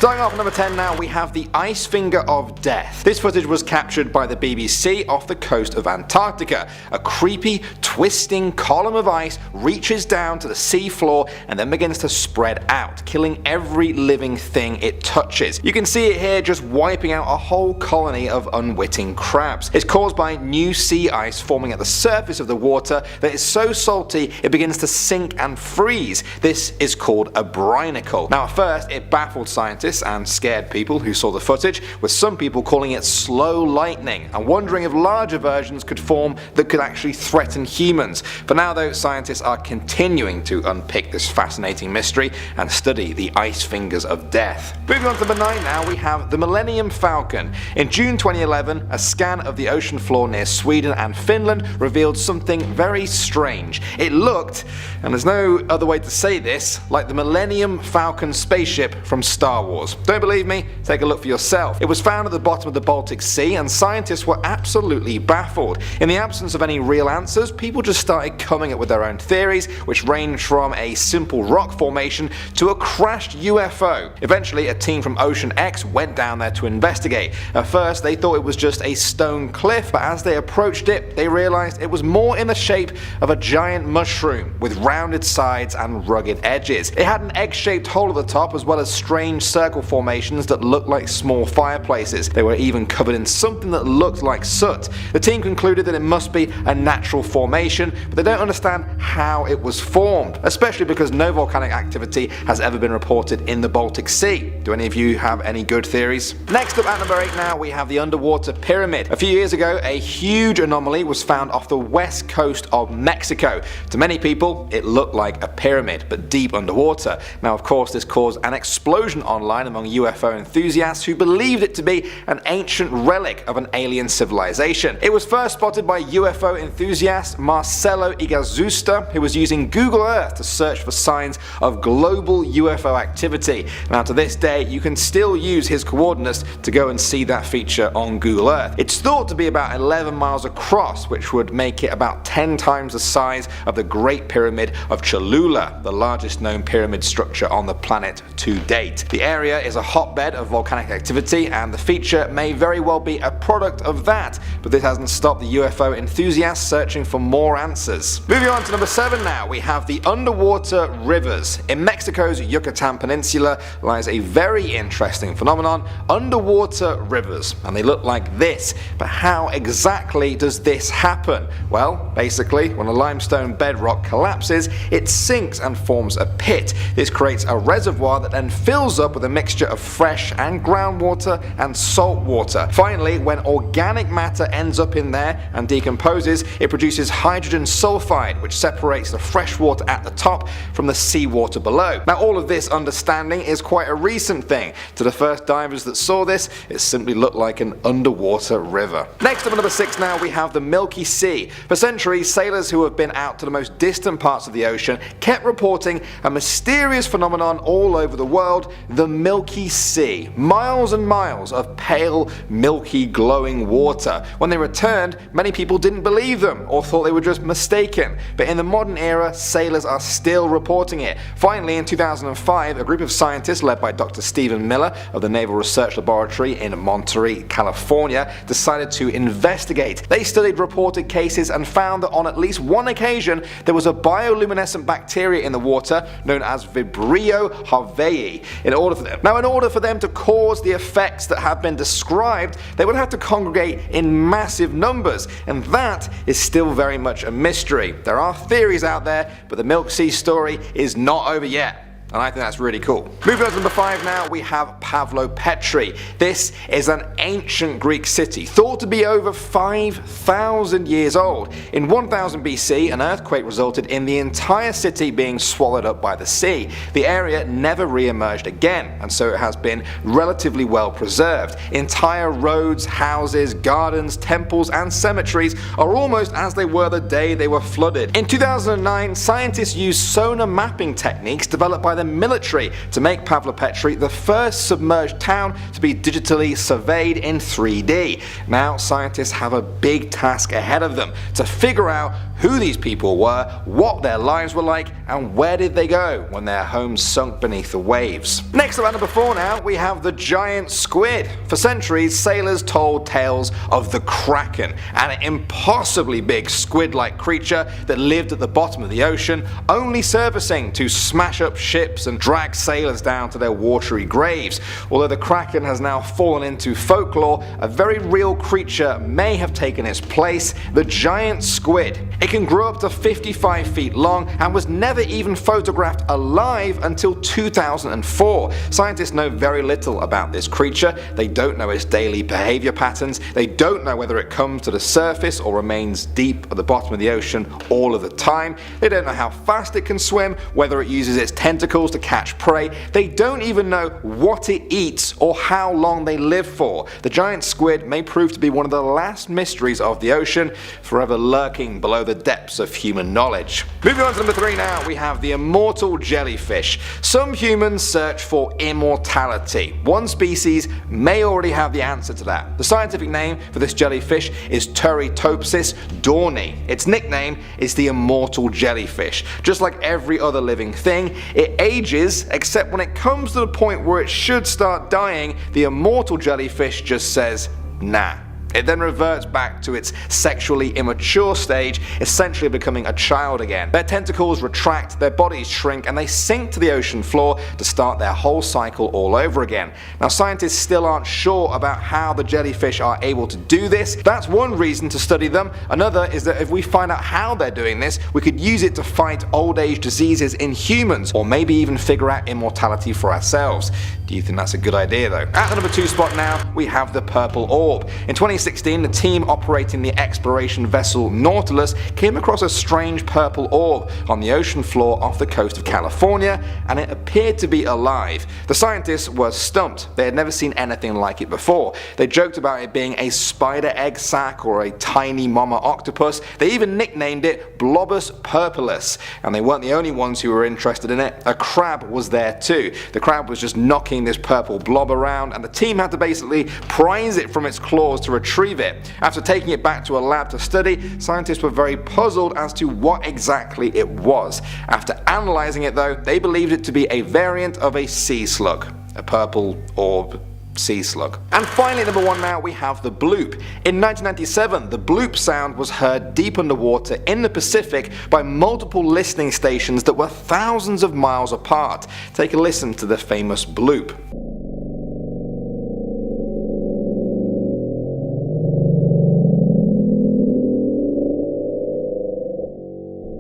Starting off at number 10 now, we have the ice finger of death. This footage was captured by the BBC off the coast of Antarctica. A creepy, twisting column of ice reaches down to the sea floor and then begins to spread out, killing every living thing it touches. You can see it here just wiping out a whole colony of unwitting crabs. It's caused by new sea ice forming at the surface of the water that is so salty it begins to sink and freeze. This is called a brinicle. Now at first it baffled scientists and scared people who saw the footage, with some people calling it slow lightning and wondering if larger versions could form that could actually threaten humans. For now though, scientists are continuing to unpick this fascinating mystery and study the ice fingers of death. Moving on to number 9 now, we have the Millennium Falcon. In June 2011, a scan of the ocean floor near Sweden and Finland revealed something very strange. It looked, and there's no other way to say this, like the Millennium Falcon spaceship from Star Wars. Don't believe me? Take a look for yourself. It was found at the bottom of the Baltic Sea and scientists were absolutely baffled. In the absence of any real answers, people just started coming up with their own theories, which ranged from a simple rock formation to a crashed UFO. Eventually a team from Ocean X went down there to investigate. At first they thought it was just a stone cliff, but as they approached it they realized it was more in the shape of a giant mushroom with rounded sides and rugged edges. It had an egg-shaped hole at the top as well as strange circle formations that looked like small fireplaces. They were even covered in something that looked like soot. The team concluded that it must be a natural formation, but they don't understand how it was formed, especially because no volcanic activity has ever been reported in the Baltic Sea. Do any of you have any good theories? Next up at number 8 now, we have the underwater pyramid. A few years ago a huge anomaly was found off the west coast of Mexico. To many people it looked like a pyramid, but deep underwater. Now of course this caused an explosion online among UFO enthusiasts who believed it to be an ancient relic of an alien civilization. It was first spotted by UFO enthusiast Marcelo Iguazusta, who was using Google Earth to search for signs of global UFO activity. Now to this day you can still use his coordinates to go and see that feature on Google Earth. It's thought to be about 11 miles across, which would make it about 10 times the size of the Great Pyramid of Cholula, the largest known pyramid structure on the planet to date. The area is a hotbed of volcanic activity and the feature may very well be a product of that, but this hasn't stopped the UFO enthusiasts searching for more answers. Moving on to number 7 now, we have the underwater rivers. In Mexico's Yucatan Peninsula lies a very interesting phenomenon, underwater rivers, and they look like this. But how exactly does this happen? Well, basically when a limestone bedrock collapses it sinks and forms a pit. This creates a reservoir that then fills up with a mixture of fresh and groundwater and salt water. Finally, when organic matter ends up in there and decomposes, it produces hydrogen sulfide, which separates the fresh water at the top from the seawater below. Now all of this understanding is quite a recent thing. To the first divers that saw this, it simply looked like an underwater river. Next up at number 6 now, we have the Milky Sea. For centuries, sailors who have been out to the most distant parts of the ocean kept reporting a mysterious phenomenon all over the world, the Milky Sea. Miles and miles of pale, milky, glowing water. When they returned, many people didn't believe them or thought they were just mistaken. But in the modern era, sailors are still reporting it. Finally, in 2005, a group of scientists led by Dr. Stephen Miller of the Naval Research Laboratory in Monterey, California, decided to investigate. They studied reported cases and found that on at least one occasion there was a bioluminescent bacteria in the water known as Vibrio harveyi. In order for them to cause the effects that have been described, they would have to congregate in massive numbers, and that is still very much a mystery. There are theories out there, but the Milky Sea story is not over yet. And I think that's really cool. Moving on to number 5 now, we have Pavlopetri. This is an ancient Greek city, thought to be over 5,000 years old. In 1000 BC, an earthquake resulted in the entire city being swallowed up by the sea. The area never re-emerged again, and so it has been relatively well preserved. Entire roads, houses, gardens, temples, and cemeteries are almost as they were the day they were flooded. In 2009, scientists used sonar mapping techniques developed by the the military to make Pavlopetri the first submerged town to be digitally surveyed in 3D. Now scientists have a big task ahead of them to figure out who these people were, what their lives were like, and where did they go when their homes sunk beneath the waves. Next up at number 4 now, we have the giant squid. For centuries, sailors told tales of the Kraken, an impossibly big squid-like creature that lived at the bottom of the ocean, only surfacing to smash up ships and drag sailors down to their watery graves. Although the Kraken has now fallen into folklore, a very real creature may have taken its place, the giant squid. It can grow up to 55 feet long and was never even photographed alive until 2004. Scientists know very little about this creature. They don't know its daily behavior patterns. They don't know whether it comes to the surface or remains deep at the bottom of the ocean all of the time. They don't know how fast it can swim, whether it uses its tentacles to catch prey. They don't even know what it eats or how long they live for. The giant squid may prove to be one of the last mysteries of the ocean, forever lurking below the depths of human knowledge. Moving on to number 3 now, we have the immortal jellyfish. Some humans search for immortality. One species may already have the answer to that. The scientific name for this jellyfish is Turritopsis dohrnii. Its nickname is the immortal jellyfish. Just like every other living thing, it ages, except when it comes to the point where it should start dying, the immortal jellyfish just says, nah. It then reverts back to its sexually immature stage, essentially becoming a child again. Their tentacles retract, their bodies shrink, and they sink to the ocean floor to start their whole cycle all over again. Now scientists still aren't sure about how the jellyfish are able to do this. That's one reason to study them. Another is that if we find out how they're doing this, we could use it to fight old age diseases in humans, or maybe even figure out immortality for ourselves. Do you think that's a good idea though? At the number 2 spot now, we have the purple orb. In 2016, the team operating the exploration vessel Nautilus came across a strange purple orb on the ocean floor off the coast of California, and it appeared to be alive. The scientists were stumped. They had never seen anything like it before. They joked about it being a spider egg sac or a tiny mama octopus. They even nicknamed it Blobus purpurus, and they weren't the only ones who were interested in it. A crab was there too. The crab was just knocking this purple blob around, and the team had to basically prise it from its claws to retrieve it. After taking it back to a lab to study, scientists were very puzzled as to what exactly it was. After analysing it though, they believed it to be a variant of a sea slug, a purple orb sea slug. And finally, number 1 now, we have the bloop. In 1997, the bloop sound was heard deep underwater in the Pacific by multiple listening stations that were thousands of miles apart. Take a listen to the famous bloop.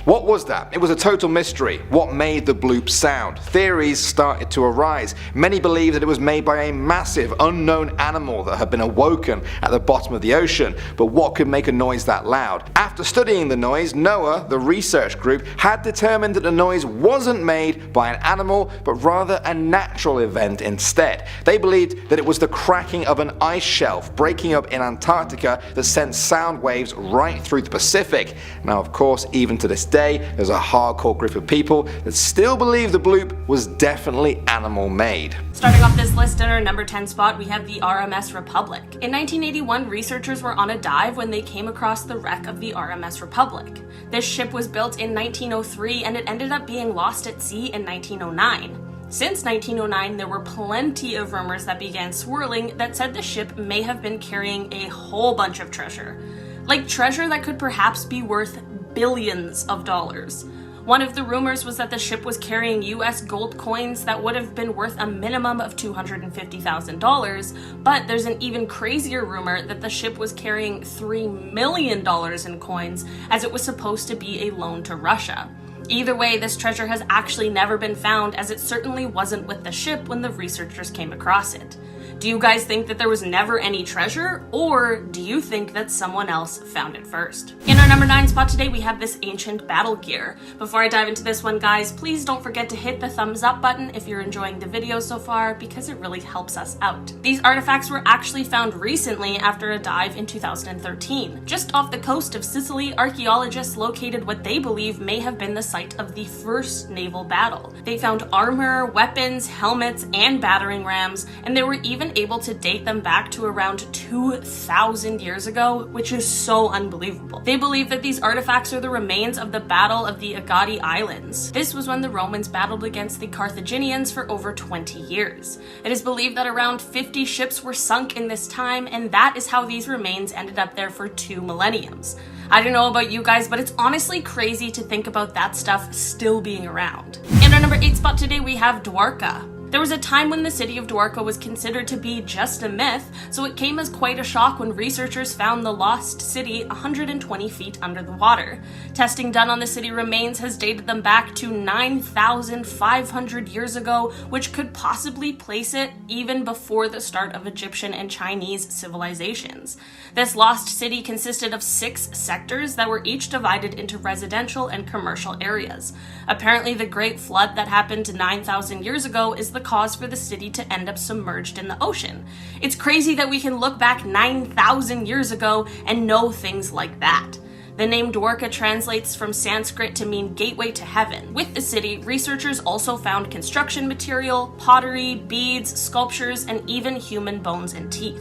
What was that? It was a total mystery. What made the bloop sound? Theories started to arise. Many believed that it was made by a massive unknown animal that had been awoken at the bottom of the ocean, but what could make a noise that loud? After studying the noise, NOAA, the research group, had determined that the noise wasn't made by an animal, but rather a natural event instead. They believed that it was the cracking of an ice shelf breaking up in Antarctica that sent sound waves right through the Pacific. Now of course, even to this day, there's a hardcore group of people that still believe the bloop was definitely animal made. Starting off this list at our number 10 spot, we have the RMS Republic. In 1981, researchers were on a dive when they came across the wreck of the RMS Republic. This ship was built in 1903 and it ended up being lost at sea in 1909. Since 1909, there were plenty of rumors that began swirling that said the ship may have been carrying a whole bunch of treasure. Like treasure that could perhaps be worth billions of dollars. One of the rumors was that the ship was carrying US gold coins that would have been worth a minimum of $250,000, but there's an even crazier rumor that the ship was carrying $3 million in coins, as it was supposed to be a loan to Russia. Either way, this treasure has actually never been found, as it certainly wasn't with the ship when the researchers came across it. Do you guys think that there was never any treasure, or do you think that someone else found it first? In our number 9 spot today, we have this ancient battle gear. Before I dive into this one, guys, please don't forget to hit the thumbs up button if you're enjoying the video so far, because it really helps us out. These artifacts were actually found recently after a dive in 2013. Just off the coast of Sicily, archaeologists located what they believe may have been the site of the first naval battle. They found armor, weapons, helmets, and battering rams, and they were even able to date them back to around 2,000 years ago, which is so unbelievable. They believe that these artifacts are the remains of the Battle of the Agadi Islands. This was when the Romans battled against the Carthaginians for over 20 years. It is believed that around 50 ships were sunk in this time, and that is how these remains ended up there for 2 millenniums. I don't know about you guys, but it's honestly crazy to think about that stuff still being around. In our number 8 spot today, we have Dwarka. There was a time when the city of Dwarka was considered to be just a myth, so it came as quite a shock when researchers found the lost city 120 feet under the water. Testing done on the city remains has dated them back to 9,500 years ago, which could possibly place it even before the start of Egyptian and Chinese civilizations. This lost city consisted of 6 sectors that were each divided into residential and commercial areas. Apparently, the Great Flood that happened 9,000 years ago is the cause for the city to end up submerged in the ocean. It's crazy that we can look back 9,000 years ago and know things like that. The name Dwarka translates from Sanskrit to mean gateway to heaven. With the city, researchers also found construction material, pottery, beads, sculptures, and even human bones and teeth.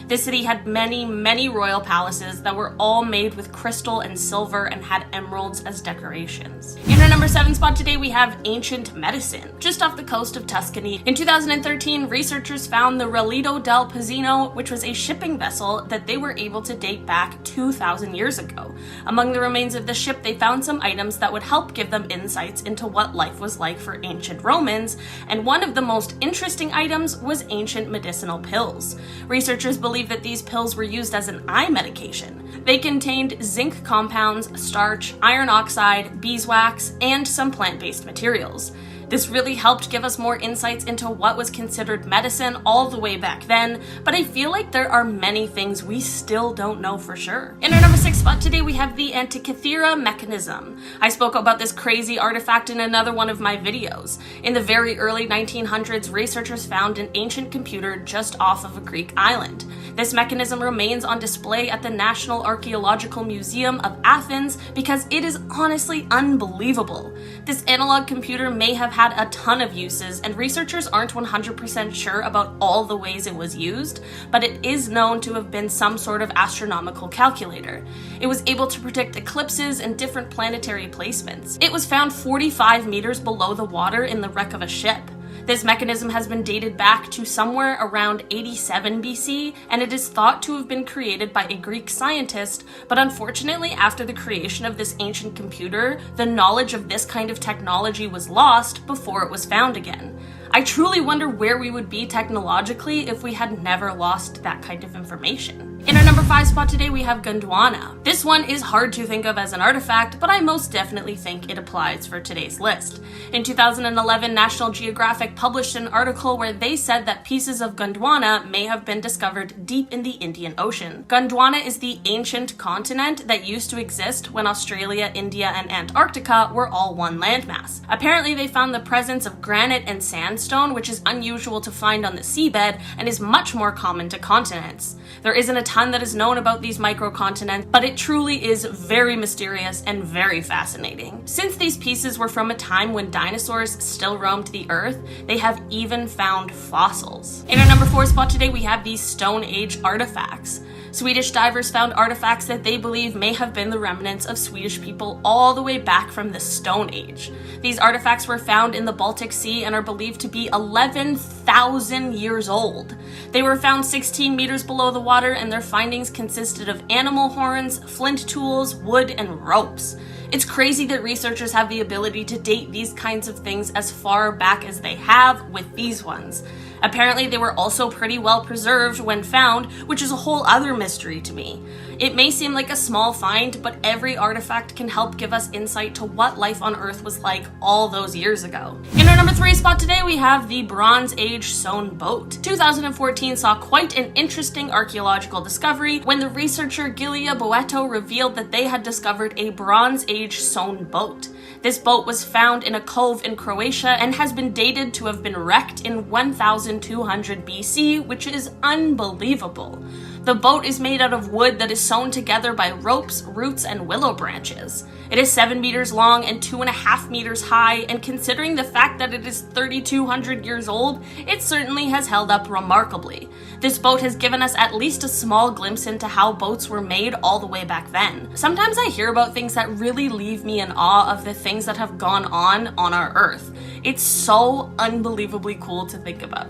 This city had many royal palaces that were all made with crystal and silver and had emeralds as decorations. In our number 7 spot today, we have ancient medicine. Just off the coast of Tuscany, in 2013, researchers found the Relito del Pizzino, which was a shipping vessel that they were able to date back 2,000 years ago. Among the remains of the ship, they found some items that would help give them insights into what life was like for ancient Romans, and one of the most interesting items was ancient medicinal pills. Researchers believe that these pills were used as an eye medication. They contained zinc compounds, starch, iron oxide, beeswax, and some plant-based materials. This really helped give us more insights into what was considered medicine all the way back then, but I feel like there are many things we still don't know for sure. In our number 6 spot today, we have the Antikythera mechanism. I spoke about this crazy artifact in another one of my videos. In the very early 1900s, researchers found an ancient computer just off of a Greek island. This mechanism remains on display at the National Archaeological Museum of Athens because it is honestly unbelievable. This analog computer may have had a ton of uses, and researchers aren't 100% sure about all the ways it was used, but it is known to have been some sort of astronomical calculator. It was able to predict eclipses and different planetary placements. It was found 45 meters below the water in the wreck of a ship. This mechanism has been dated back to somewhere around 87 BC, and it is thought to have been created by a Greek scientist, but unfortunately, after the creation of this ancient computer, the knowledge of this kind of technology was lost before it was found again. I truly wonder where we would be technologically if we had never lost that kind of information. In our number 5 spot today, we have Gondwana. This one is hard to think of as an artifact, but I most definitely think it applies for today's list. In 2011, National Geographic published an article where they said that pieces of Gondwana may have been discovered deep in the Indian Ocean. Gondwana is the ancient continent that used to exist when Australia, India, and Antarctica were all one landmass. Apparently, they found the presence of granite and sandstone, which is unusual to find on the seabed and is much more common to continents. There isn't a ton that is known about these microcontinents, but it truly is very mysterious and very fascinating. Since these pieces were from a time when dinosaurs still roamed the earth, they have even found fossils. In our number 4 spot today, we have these Stone Age artifacts. Swedish divers found artifacts that they believe may have been the remnants of Swedish people all the way back from the Stone Age. These artifacts were found in the Baltic Sea and are believed to be 11,000 years old. They were found 16 meters below the water, and their findings consisted of animal horns, flint tools, wood, and ropes. It's crazy that researchers have the ability to date these kinds of things as far back as they have with these ones. Apparently, they were also pretty well preserved when found, which is a whole other mystery to me. It may seem like a small find, but every artifact can help give us insight to what life on Earth was like all those years ago. In our number 3 spot today, we have the Bronze Age sewn boat. 2014 saw quite an interesting archaeological discovery when the researcher Gilia Boeto revealed that they had discovered a Bronze Age sewn boat. This boat was found in a cove in Croatia and has been dated to have been wrecked in 1200 BC, which is unbelievable. The boat is made out of wood that is sewn together by ropes, roots, and willow branches. It is 7 meters long and 2.5 meters high, and considering the fact that it is 3,200 years old, it certainly has held up remarkably. This boat has given us at least a small glimpse into how boats were made all the way back then. Sometimes I hear about things that really leave me in awe of the things that have gone on our Earth. It's so unbelievably cool to think about.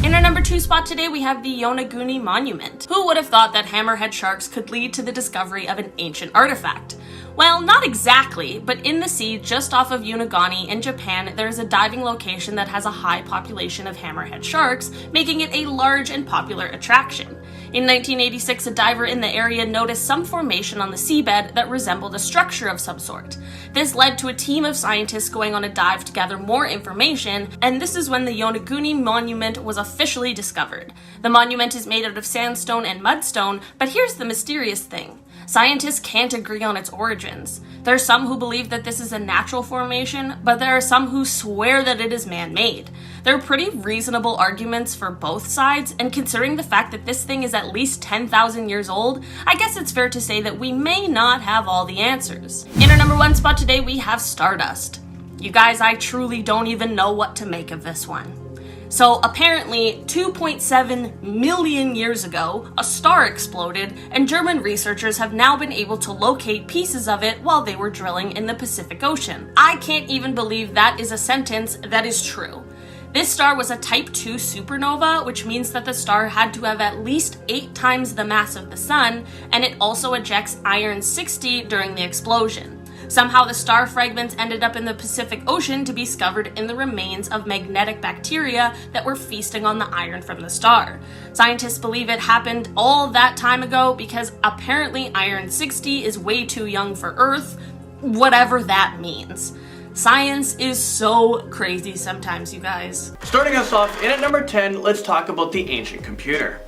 In our number 2 spot today, we have the Yonaguni Monument. Who would have thought that hammerhead sharks could lead to the discovery of an ancient artifact? Well, not exactly, but in the sea just off of Yonaguni in Japan, there is a diving location that has a high population of hammerhead sharks, making it a large and popular attraction. In 1986, a diver in the area noticed some formation on the seabed that resembled a structure of some sort. This led to a team of scientists going on a dive to gather more information, and this is when the Yonaguni Monument was officially discovered. The monument is made out of sandstone and mudstone, but here's the mysterious thing. Scientists can't agree on its origins. There are some who believe that this is a natural formation, but there are some who swear that it is man-made. There are pretty reasonable arguments for both sides, and considering the fact that this thing is at least 10,000 years old, I guess it's fair to say that we may not have all the answers. In our number 1 spot today, we have Stardust. You guys, I truly don't even know what to make of this one. So apparently, 2.7 million years ago, a star exploded, and German researchers have now been able to locate pieces of it while they were drilling in the Pacific Ocean. I can't even believe that is a sentence that is true. This star was a Type 2 supernova, which means that the star had to have at least 8 times the mass of the Sun, and it also ejects iron-60 during the explosion. Somehow the star fragments ended up in the Pacific Ocean to be discovered in the remains of magnetic bacteria that were feasting on the iron from the star. Scientists believe it happened all that time ago because apparently iron-60 is way too young for Earth, whatever that means. Science is so crazy sometimes, you guys. Starting us off in at number 10, let's talk about the ancient computer.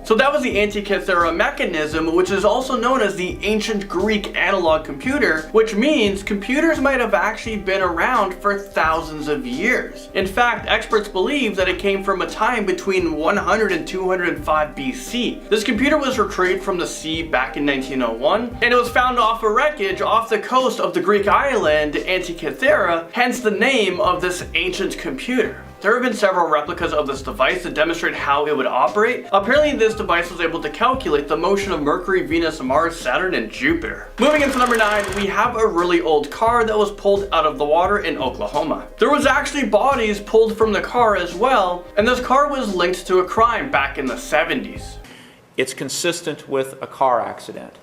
So that was the Antikythera mechanism, which is also known as the ancient Greek analog computer, which means computers might have actually been around for thousands of years. In fact, experts believe that it came from a time between 100 and 205 BC. This computer was retrieved from the sea back in 1901, and it was found off a wreckage off the coast of the Greek island Antikythera, hence the name of this ancient computer. There have been several replicas of this device to demonstrate how it would operate. Apparently this device was able to calculate the motion of Mercury, Venus, Mars, Saturn, and Jupiter. Moving into number 9, we have a really old car that was pulled out of the water in Oklahoma. There was actually bodies pulled from the car as well, and this car was linked to a crime back in the 70s. It's consistent with a car accident.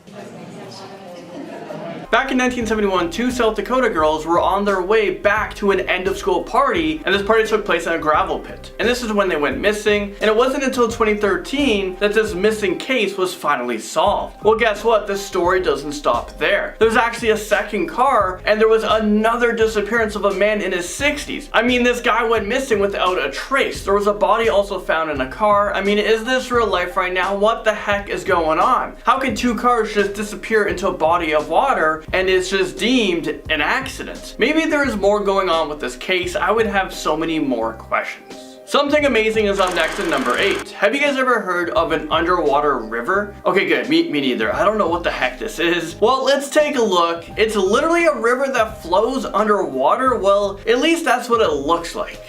Back in 1971, 2 South Dakota girls were on their way back to an end of school party, and this party took place in a gravel pit. And this is when they went missing, and it wasn't until 2013 that this missing case was finally solved. Well, guess what? This story doesn't stop there. There's actually a second car, and there was another disappearance of a man in his 60s. I mean, this guy went missing without a trace. There was a body also found in a car. I mean, is this real life right now? What the heck is going on? How can 2 cars just disappear into a body of water and it's just deemed an accident? Maybe there is more going on with this case. I would have so many more questions. Something amazing is up next at number 8. Have you guys ever heard of an underwater river? Okay, good. Me neither. I don't know what the heck this is. Well, let's take a look. It's literally a river that flows underwater. Well, at least that's what it looks like.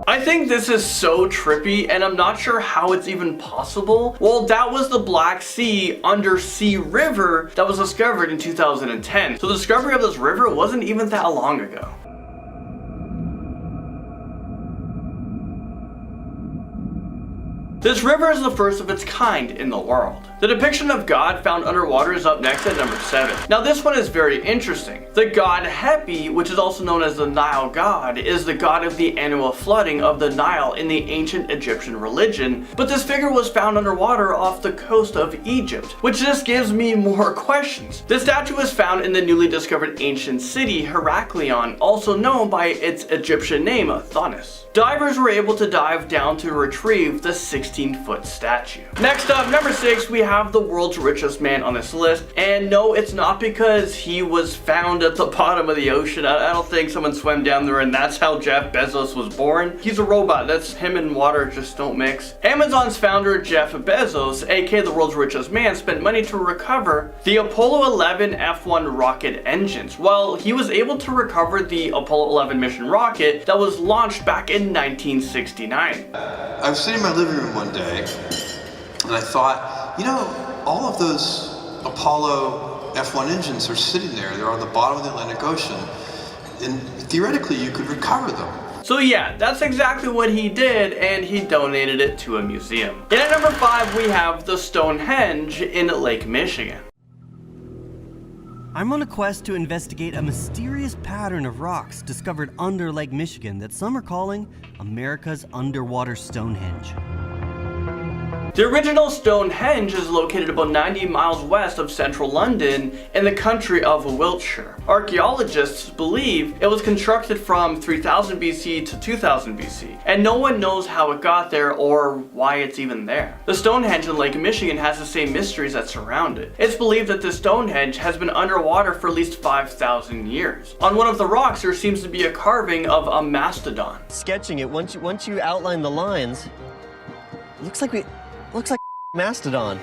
I think this is so trippy, and I'm not sure how it's even possible. Well, that was the Black Sea undersea river that was discovered in 2010. So the discovery of this river wasn't even that long ago. This river is the first of its kind in the world. The depiction of God found underwater is up next at number 7. Now this one is very interesting. The god Hapi, which is also known as the Nile god, is the god of the annual flooding of the Nile in the ancient Egyptian religion, but this figure was found underwater off the coast of Egypt, which just gives me more questions. This statue was found in the newly discovered ancient city Heraklion, also known by its Egyptian name Atlantis. Divers were able to dive down to retrieve the 16-foot statue. Next up, number 6, we have the world's richest man on this list, and no, it's not because he was found at the bottom of the ocean. I don't think someone swam down there and that's how Jeff Bezos was born. He's a robot. That's him and water just don't mix. Amazon's founder Jeff Bezos, aka the world's richest man, spent money to recover the Apollo 11 F1 rocket engines. Well, he was able to recover the Apollo 11 mission rocket that was launched back in 1969. I was sitting in my living room one day and I thought, you know, all of those Apollo F1 engines are sitting there. They're on the bottom of the Atlantic Ocean, and theoretically you could recover them. So yeah, that's exactly what he did, and he donated it to a museum. And at number 5, we have the Stonehenge in Lake Michigan. I'm on a quest to investigate a mysterious pattern of rocks discovered under Lake Michigan that some are calling America's underwater Stonehenge. The original Stonehenge is located about 90 miles west of central London in the country of Wiltshire. Archaeologists believe it was constructed from 3000 BC to 2000 BC, and no one knows how it got there or why it's even there. The Stonehenge in Lake Michigan has the same mysteries that surround it. It's believed that the Stonehenge has been underwater for at least 5,000 years. On one of the rocks there seems to be a carving of a mastodon. Sketching it, once you outline the lines, looks like mastodon.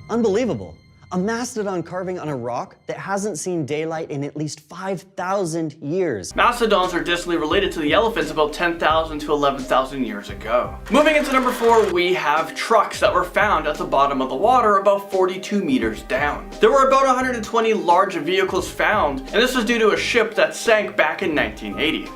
Unbelievable. A mastodon carving on a rock that hasn't seen daylight in at least 5,000 years. Mastodons are distantly related to the elephants about 10,000 to 11,000 years ago. Moving into number 4, we have trucks that were found at the bottom of the water about 42 meters down. There were about 120 large vehicles found, and this was due to a ship that sank back in 1980.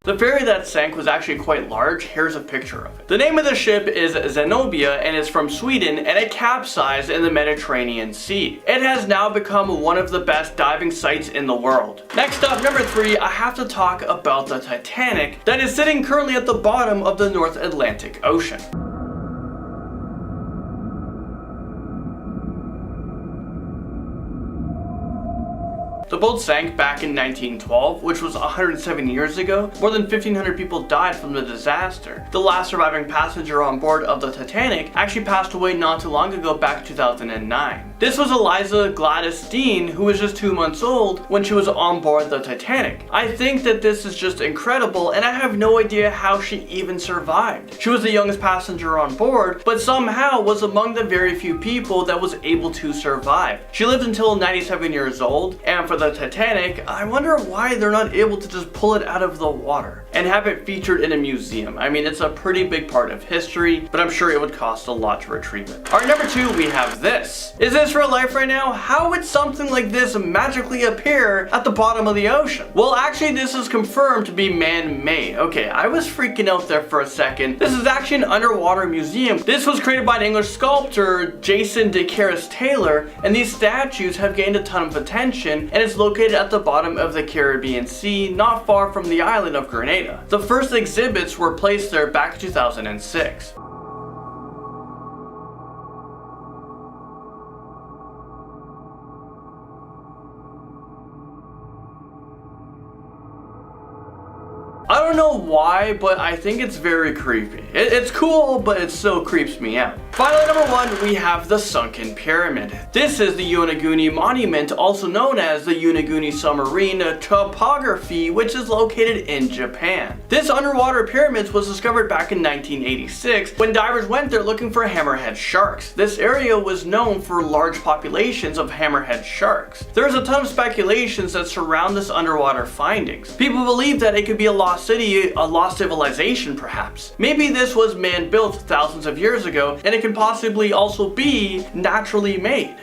The ferry that sank was actually quite large. Here's a picture of it. The name of the ship is Zenobia and is from Sweden, and it capsized in the Mediterranean Sea. It has now become one of the best diving sites in the world. Next up, number 3, I have to talk about the Titanic that is sitting currently at the bottom of the North Atlantic Ocean. The boat sank back in 1912, which was 107 years ago. More than 1,500 people died from the disaster. The last surviving passenger on board of the Titanic actually passed away not too long ago, back in 2009. This was Eliza Gladys Dean, who was just 2 months old when she was on board the Titanic. I think that this is just incredible, and I have no idea how she even survived. She was the youngest passenger on board, but somehow was among the very few people that was able to survive. She lived until 97 years old, and for the Titanic, I wonder why they're not able to just pull it out of the water and have it featured in a museum. I mean, it's a pretty big part of history, but I'm sure it would cost a lot to retrieve it. Alright, number 2, we have this. Is this real life right now? How would something like this magically appear at the bottom of the ocean? Well, actually, this is confirmed to be man-made. Okay, I was freaking out there for a second. This is actually an underwater museum. This was created by an English sculptor, Jason de Caris Taylor, and these statues have gained a ton of attention, and it's located at the bottom of the Caribbean Sea, not far from the island of Grenada. The first exhibits were placed there back in 2006. I don't know why, but I think it's very creepy. It's cool, but it still creeps me out. Finally, number 1, we have the Sunken Pyramid. This is the Yonaguni Monument, also known as the Yonaguni Submarine Topography, which is located in Japan. This underwater pyramid was discovered back in 1986 when divers went there looking for hammerhead sharks. This area was known for large populations of hammerhead sharks. There's a ton of speculations that surround this underwater findings. People believe that it could be a lost city, a lost civilization perhaps. Maybe this was man-built thousands of years ago, and it can possibly also be naturally made.